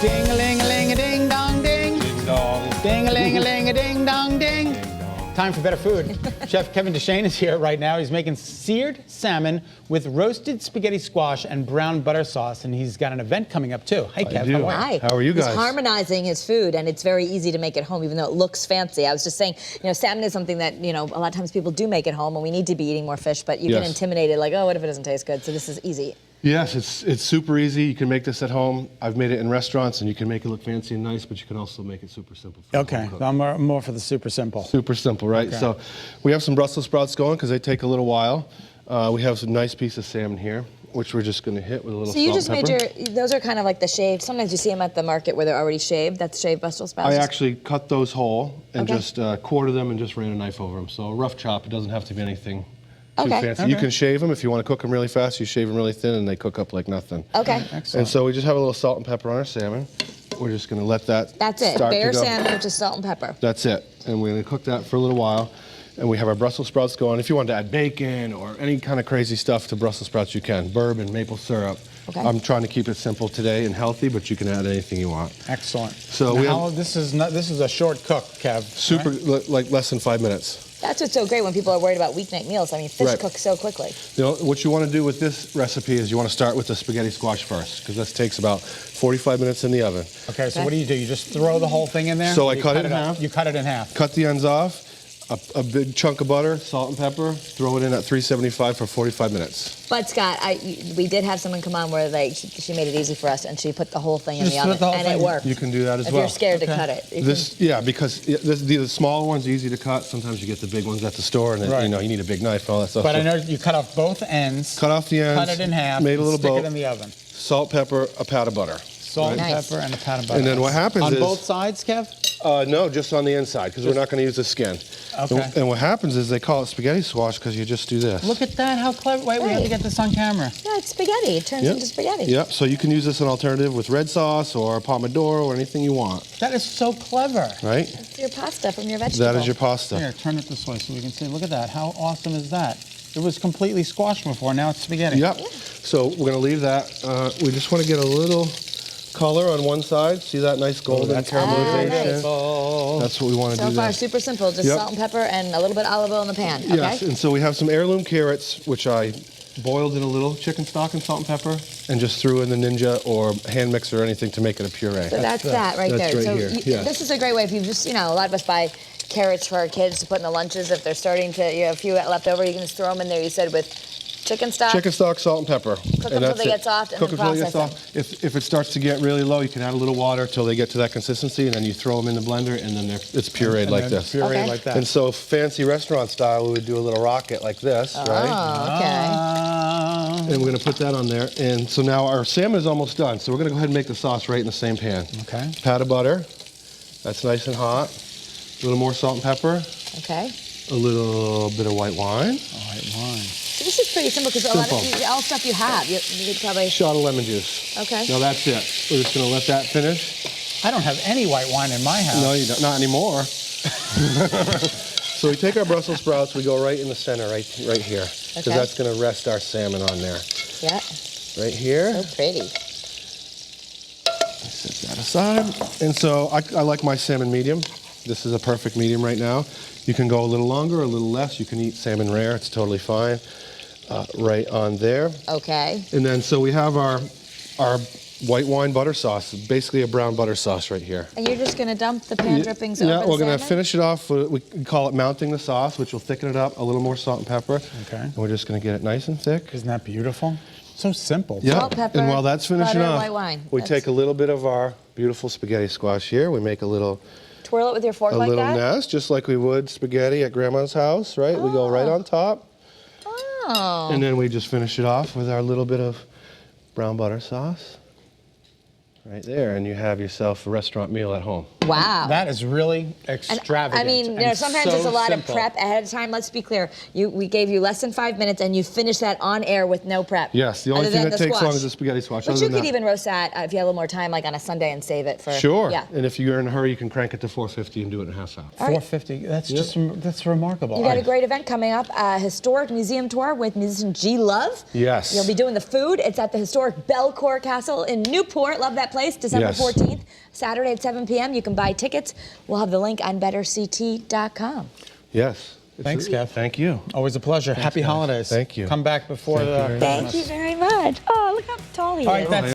Ding-a-ling-a-ling-a-ding-dong-ding. Ding-dong. Ding-a-ling-a-ling-a-ding-dong-ding. Time for better food. Chef Kevin Deshane is here right now. He's making seared salmon with roasted spaghetti squash and brown butter sauce, and he's got an event coming up too. Hi, Kev. How are you? Hi. How are you guys? He's harmonizing his food, and it's very easy to make at home, even though it looks fancy. I was just saying, salmon is something that, a lot of times people do make at home, and we need to be eating more fish, but you get intimidated, like, oh, what if it doesn't taste good? So this is easy. Yes, it's super easy. You can make this at home. I've made it in restaurants, and you can make it look fancy and nice, but you can also make it super simple. Okay, so I'm more for the super simple. Super simple, right? Okay. So we have some Brussels sprouts going because they take a little while. We have some nice piece of salmon here, which we're just going to hit with a little salt and pepper. So you just made those are kind of like the shaved, sometimes you see them at the market where they're already shaved. That's shaved Brussels sprouts? I actually cut those whole and just quarter them and just ran a knife over them. So a rough chop, it doesn't have to be anything too fancy. You can shave them if you want to cook them really fast. You shave them really thin and they cook up like nothing. Okay. Excellent. And so we just have a little salt and pepper on our salmon. We're just going to let that That's it. start Bare to go. salmon with just salt and pepper. That's it. And we're going to cook that for a little while. And we have our Brussels sprouts going. If you want to add bacon or any kind of crazy stuff to Brussels sprouts, you can. Bourbon, maple syrup. Okay. I'm trying to keep it simple today and healthy, but you can add anything you want. Excellent. So this is a short cook, Kev. Super, right? like less than 5 minutes. That's what's so great when people are worried about weeknight meals. I mean, fish cooks so quickly. What you want to do with this recipe is you want to start with the spaghetti squash first, because this takes about 45 minutes in the oven. Okay, so what do? You just throw the whole thing in there? So I cut it in half. You cut it in half. Cut the ends off, a big chunk of butter, salt and pepper, throw it in at 375 for 45 minutes. But Scott, we did have someone come on where she made it easy for us, and she put the whole thing in the oven, and it worked. You can do that as well. well. If you're scared to cut it. Because the small ones are easy to cut. Sometimes you get the big ones at the store, and you need a big knife and all that stuff. But I know you cut off both ends. Cut off the ends. Cut it in half. Made a little boat. Stick it in the oven. Salt, pepper, a pat of butter. Salt, pepper, and a pat of butter. And then what happens on is... On both sides, Kev? No, just on the inside, because we're not going to use the skin. Okay. And what happens is they call it spaghetti squash because you just do this. Look at that, how clever. Wait, we have to get this on camera. Yeah, it's spaghetti. It turns into spaghetti. Yep, so you can use this as an alternative with red sauce or pomodoro or anything you want. That is so clever. Right? It's your pasta from your vegetable. That is your pasta. Here, turn it this way so we can see. Look at that. How awesome is that? It was completely squashed before. Now it's spaghetti. Yep. Yeah. So we're going to leave that. We just want to get a little color on one side. See that nice golden caramelization? Nice. That's what we want to do. So far, super simple. Just salt and pepper and a little bit of olive oil in the pan. Okay? Yes, and so we have some heirloom carrots, which I boiled in a little chicken stock and salt and pepper, and just threw in the Ninja or hand mixer or anything to make it a puree. So that's that right there. Right so here. This is a great way if you just, a lot of us buy carrots for our kids to put in the lunches. If they're starting to, a few left over, you can just throw them in there. You said with chicken stock? Chicken stock, salt, and pepper. Cook them until they get soft and then process them. If it starts to get really low, you can add a little water until they get to that consistency, and then you throw them in the blender, and then it's pureed like this. Pureed like that. And so fancy restaurant style, we would do a little rocket like this, right? Oh, okay. And we're going to put that on there. And so now our salmon is almost done, so we're going to go ahead and make the sauce right in the same pan. Okay. Pat of butter. That's nice and hot. A little more salt and pepper. Okay. A little bit of white wine. White wine. So this is pretty simple because a lot of all stuff you have. You could probably... Shot of lemon juice. Okay. Now that's it. We're just going to let that finish. I don't have any white wine in my house. No, you don't. Not anymore. So we take our Brussels sprouts, we go right in the center, right here. Because that's going to rest our salmon on there. Yeah. Right here. So pretty. Set that aside. And so I like my salmon medium. This is a perfect medium right now. You can go a little longer, a little less. You can eat salmon rare. It's totally fine. Right on there. Okay. And then so we have our white wine butter sauce, basically a brown butter sauce right here. And you're just going to dump the pan drippings over the salmon? Yeah, we're going to finish it off. We call it mounting the sauce, which will thicken it up. A little more salt and pepper. Okay. And we're just going to get it nice and thick. Isn't that beautiful? So simple. Yeah. Salt, pepper, and while that's finishing butter, off, white wine. we take a little bit of our beautiful spaghetti squash here. We make a little... Twirl it with your fork like that? A little nest, just like we would spaghetti at Grandma's house, right? We go right on top. Oh. And then we just finish it off with our little bit of brown butter sauce. Right there, and you have yourself a restaurant meal at home. Wow. That is really extravagant. I mean, sometimes there's a lot of prep ahead of time. Let's be clear. We gave you less than 5 minutes, and you finished that on air with no prep. Yes, the only thing that takes long is the spaghetti squash. But you could even roast that if you had a little more time, like on a Sunday, and save it for... Sure. Yeah. And if you're in a hurry, you can crank it to 450 and do it in a half hour. 450. That's that's remarkable. You got a great event coming up, a historic museum tour with musician G Love. Yes. You'll be doing the food. It's at the historic Belcourt Castle in Newport. Love that place. place, December Yes. 14th, Saturday at 7 p.m. You can buy tickets. We'll have the link on betterct.com. Yes. Thanks, Kev. Thank you. Always a pleasure. Happy holidays. Thank you. Come back before Thank you the very Thank you very much. Oh, look how tall he All right, is. that's